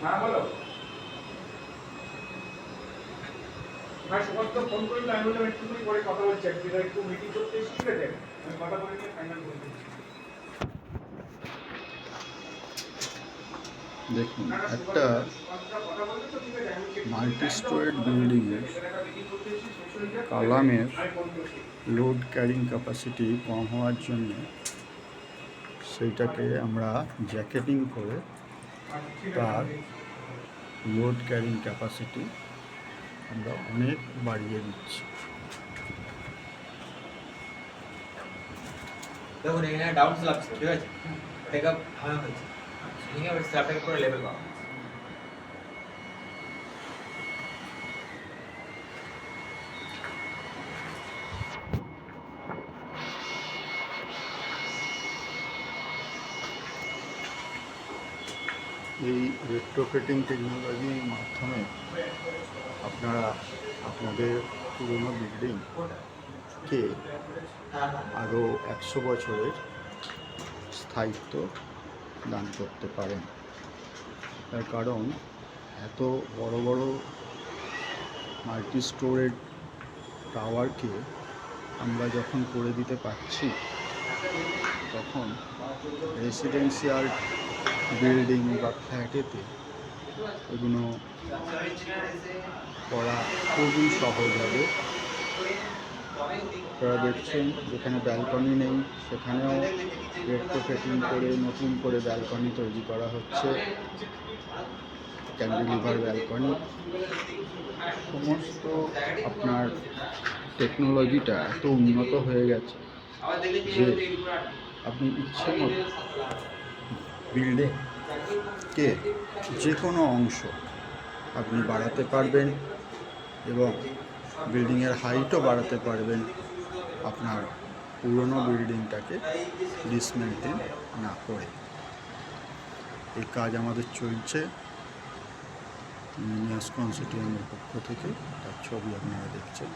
হ্যাঁ বলো। হ্যাঁ সুকান্ত ফোন করলে আমি বললাম একটু পরে কথা বলছি, একটু মিটিং করতে এসেছি, ঠিক আছে আমি কথা বলে নিয়ে ফাইনাল করে দিচ্ছি। দেখুন, একটা মাল্টি স্টোরেড বিল্ডিংয়ে কালামের লোড ক্যারিং ক্যাপাসিটি কম হওয়ার জন্য সেইটাকে আমরা জ্যাকেটিং করে তার লোড ক্যারিং ক্যাপাসিটি আমরা অনেক বাড়িয়ে দিচ্ছি। দেখুন এখানে ডাউন স্ল্যাব ছিল, ঠিক আছে, এটাকে ভাঙা হয়েছে, ভেঙে ওই স্ল্যাবটাকে পুরো লেভেল করা হয়েছে। এই রেট্রোফিটিং টেকনোলজির মাধ্যমে আপনারা আপনাদের পুরনো বিল্ডিংকে আরও 100 বছরের স্থায়িত্ব দান করতে পারেন। তার কারণ এত বড় বড় মাল্টি স্টোরেড টাওয়ারকে আমরা যখন করে দিতে পারছি, তখন রেসিডেন্সিয়াল বিল্ডিং বা ফ্ল্যাটেতে এগুলো করা খুবই সহজ হবে। আপনারা দেখছেন যেখানে ব্যালকনি নেই সেখানেও রেট্রোফিটিং করে নতুন করে ব্যালকনি তৈরি করা হচ্ছে, ক্যান্টিলিভার ব্যালকনি। সমস্ত আপনার টেকনোলজিটা এত উন্নত হয়ে গেছে যে আপনি ইচ্ছে মতো বিল্ডিংকে যে কোনো অংশ আপনি বাড়াতে পারবেন এবং বিল্ডিংয়ের হাইটও বাড়াতে পারবেন, আপনার পুরনো বিল্ডিংটাকে ডিসমেন্টেল না করে। এই কাজ আমাদের চলছে ইঞ্জিনিয়ার্স কনসোর্টিয়ামের পক্ষ থেকে, তার ছবি আপনারা দেখছেন।